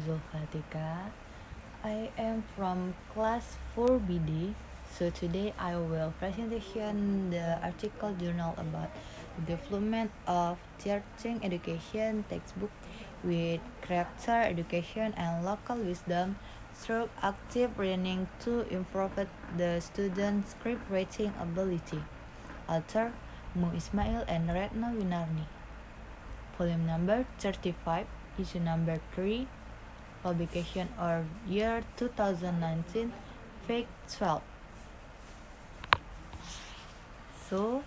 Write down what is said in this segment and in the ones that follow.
Zulfa. I am from class 4BD. So today I will presentation the article journal about the development of teaching education textbook with character education and local wisdom through active reading to improve the student's script writing ability. Author Mu Ismail and Retno Winarni. Volume number 35, issue number 3, publication or year 2019, page 12. So,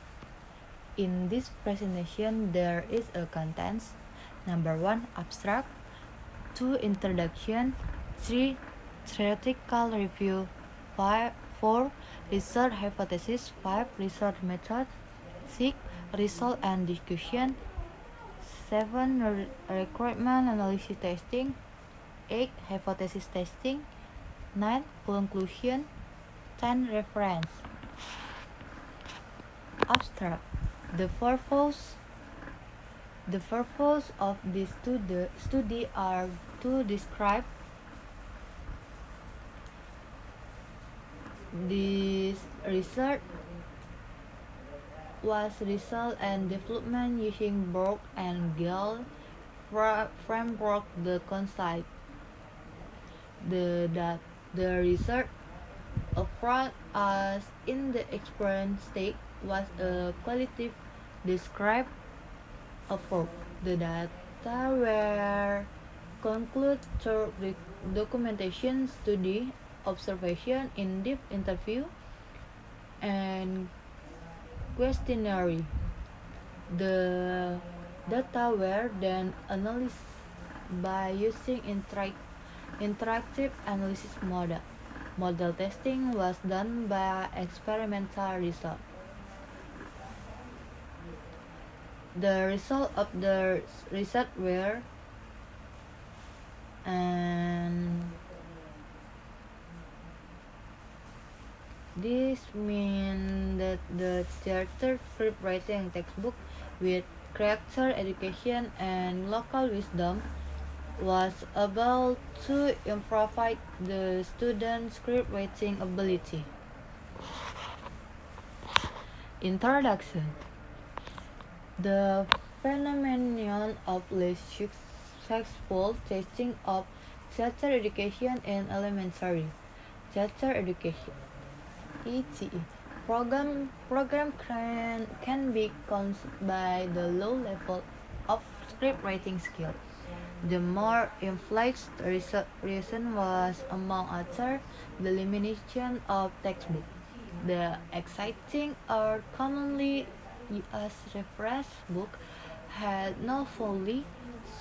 in this presentation, there is a contents. Number 1, abstract. 2, introduction. 3, theoretical review. 4, research hypothesis. 5, research methods. 6, result and discussion. 7, requirement analysis testing. 8, hypothesis testing. 9, conclusion. 10, reference. Abstract. The purpose of this study are to describe this research was result and development using Borg and Gale framework. The concept the research upfront as in the experience state was a qualitative described approach. The data were concluded through the documentation, study, observation, in-depth interview, and questionnaire. The data were then analyzed by using interactive analysis model. Model testing was done by experimental result. The result of the research were and this means that the theater script writing textbook with character education and local wisdom was able to improve the student's script writing ability. Introduction. The phenomenon of less successful testing of theater education in elementary theater education (ETE) program can be caused by the low level of script writing skill. The more influential reason was, among others, the limitation of textbook. The exciting or commonly used reference book had not fully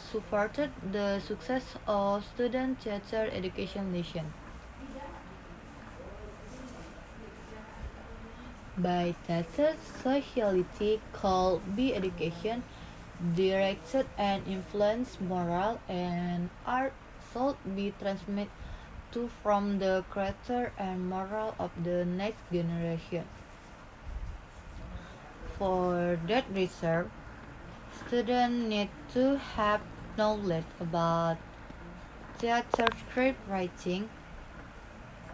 supported the success of student theater education lesson. By theater sociality called be education, directed and influence moral and art should be transmitted to from the character and moral of the next generation. For that reason, students need to have knowledge about theater script writing,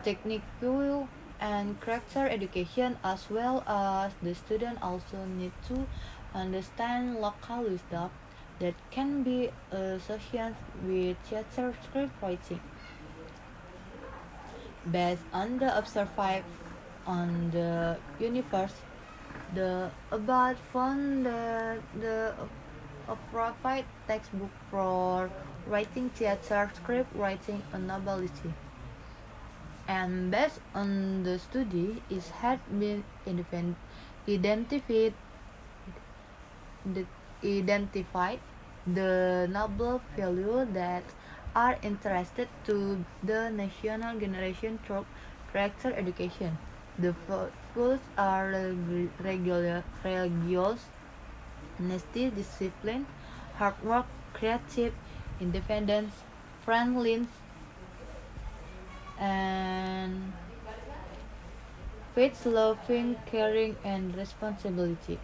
technical and character education, as well as the student also need to understand local wisdom that can be associated with theater script writing. Based on the observed on the universe, the above found that the appropriate textbook for writing theater script writing ability. And based on the study, it had been identified the noble values that are interested to the national generation through character education. The schools are religious, honesty, discipline, hard work, creative, independence, friendliness, and faith, loving, caring, and responsibility.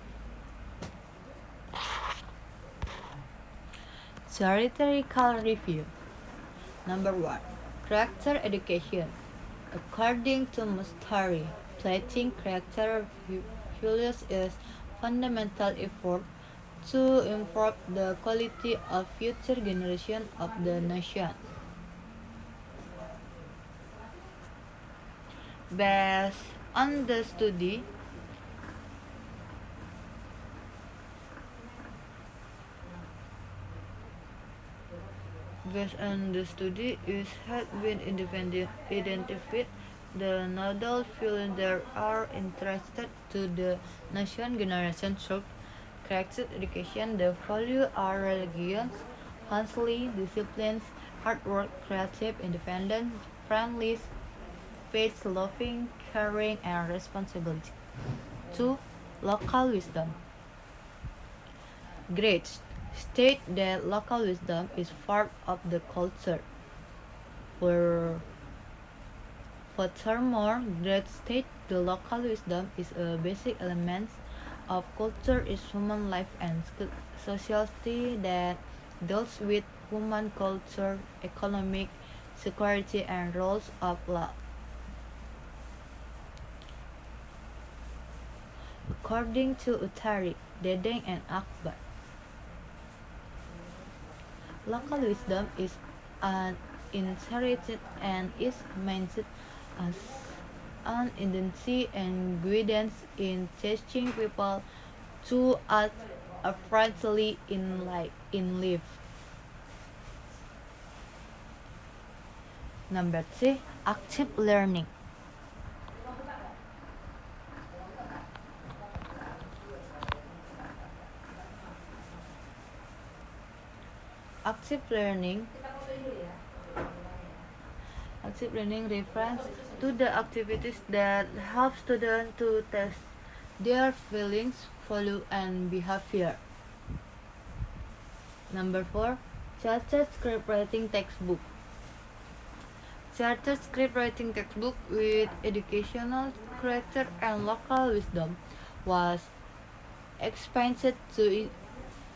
Theoretical review. Number 1. Character education. According to Mustari, planting character values is fundamental effort to improve the quality of future generations of the nation. Based on the study, it has been identified the nodal fields that are interested to the nation generation through character education. The values are religions, counseling, disciplines, hard work, creative, independence, friendly, faith-loving, caring, and responsibility. 2. Local wisdom. Grades state that local wisdom is part of the culture. For furthermore, grades state the local wisdom is a basic element of culture is human life and society that deals with human culture, economic security, and rules of law. According to Utari, Dedeng, and Akbar, local wisdom is an inherited and is meant as an identity and guidance in teaching people to act appropriately in life. Number 3. Active learning. Active learning refers to the activities that help students to test their feelings, value, and behavior. Number 4. Chartered scriptwriting textbook. Chartered scriptwriting textbook with educational character and local wisdom was expanded to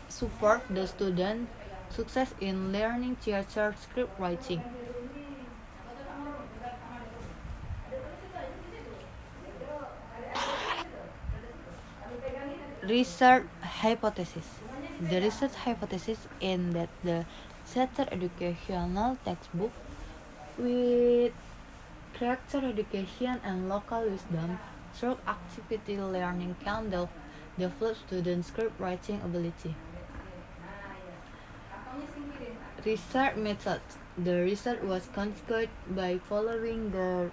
support the student success in learning chartered scriptwriting. Research hypothesis. The research hypothesis is that the chartered educational textbook with character education and local wisdom through activity learning can develop students' scriptwriting ability. Research method. The research was conducted by following the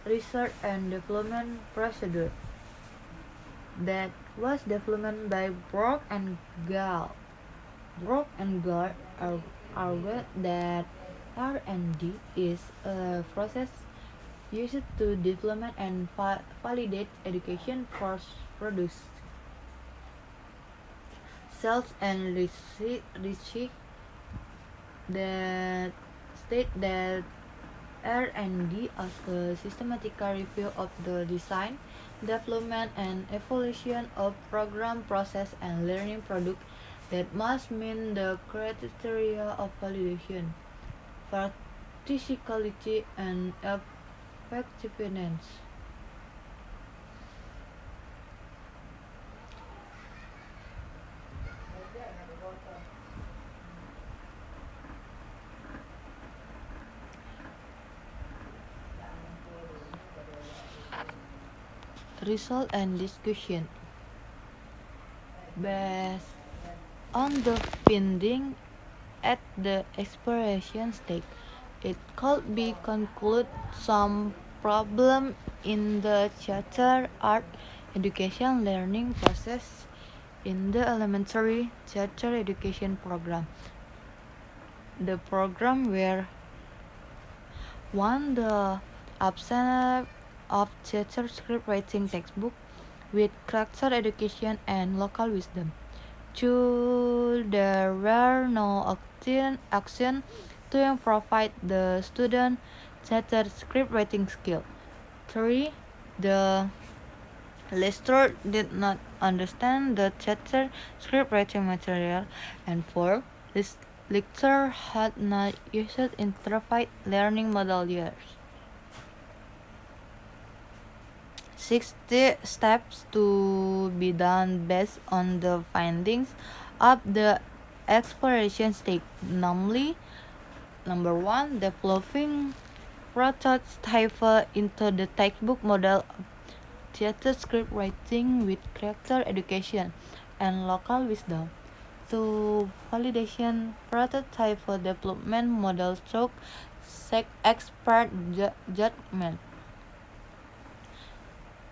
research and development procedure that was developed by Brock and Gall. Brock and Gall argue that R&D is a process used to develop and validate education products. Sales and research that state that R&D as a systematic review of the design, development, and evaluation of program process and learning product that must meet the criteria of validation, practicality, and effectiveness. Result and discussion. Based on the finding at the exploration stage, it could be concluded some problem in the theater art education learning process in the elementary theater education program. The program where one the absence of theater script writing textbook with character education and local wisdom. 2. There were no action to provide the student theater script writing skill. 3. The lecturer did not understand the theater script writing material. And 4. lecturer had not used interpretive learning model yet. 60 steps to be done based on the findings of the exploration stage, namely, number one, developing prototype into the textbook model of theater script writing with character education and local wisdom. To validation prototype development model through expert judgment.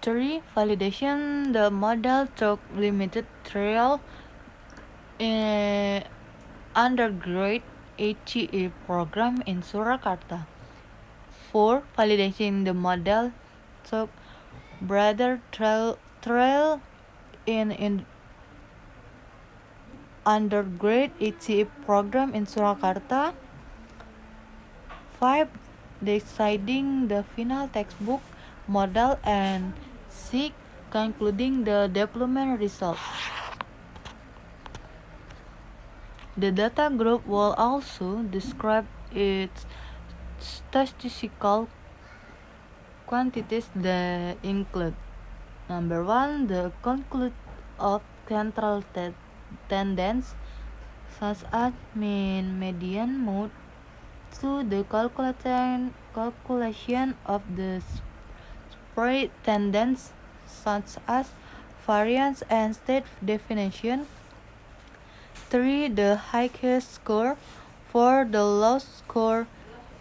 3. Validation the model through limited trial in undergrad HCE program in Surakarta. 4. Validating the model through broader trial in undergrad HCE program in Surakarta. 5. Deciding the final textbook model, and 6. Concluding the development results. The data group will also describe its statistical quantities that include: number one, the conclude of central tendencies such as mean, median, mode. 2. The calculation of the spread tendencies such as variance and state definition. 3. The highest score. 4. The lowest score.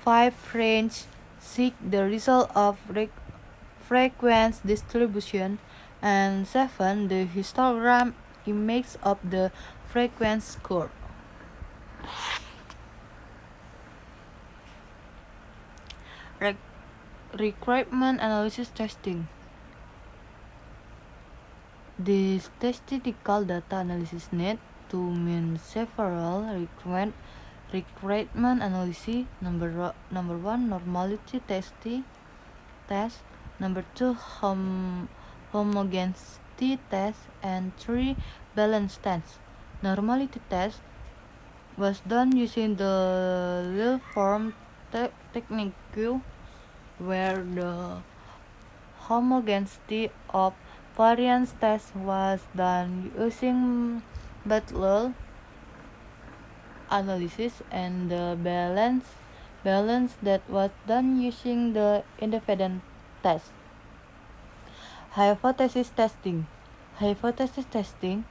5. Range. 6. The result of frequency distribution. And 7. The histogram image of the frequency score. Requirement analysis testing. The statistical data analysis need to mean several requirement analysis. Number one, normality test. Number two, homogeneity test, and 3, balance test. Normality test was done using the Little form technique, where the homogeneity of variance test was done using Butler analysis, and the balance that was done using the independent test. Hypothesis testing. Hypothesis testing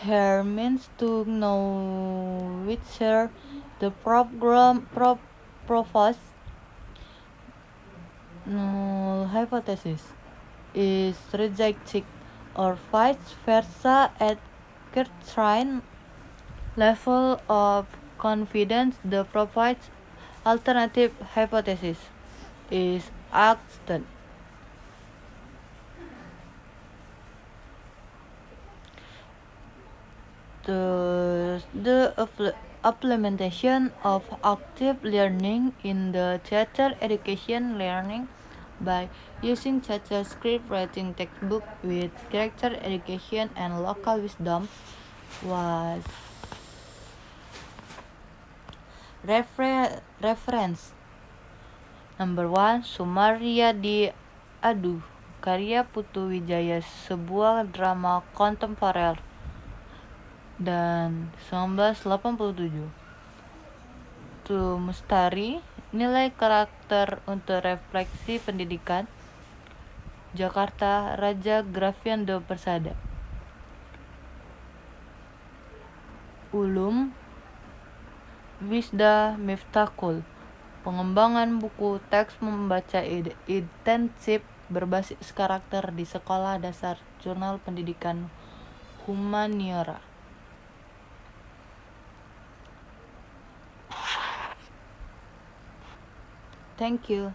here means to know whether the proposed null hypothesis is rejected or vice versa at certain level of confidence. The proposed alternative hypothesis is accepted. The implementation of active learning in the theater education learning by using theater script writing textbook with character education and local wisdom was reference. Number one, Sumaria di Aduh, karya Putu Wijaya, sebuah drama kontemporer dan 1987. Tu Mustari, nilai karakter untuk refleksi pendidikan, Jakarta, Raja Grafiando Persada. Ulum Wisda Miftakul, pengembangan buku teks membaca intensif berbasis karakter di sekolah dasar, Jurnal Pendidikan Humaniora. Thank you.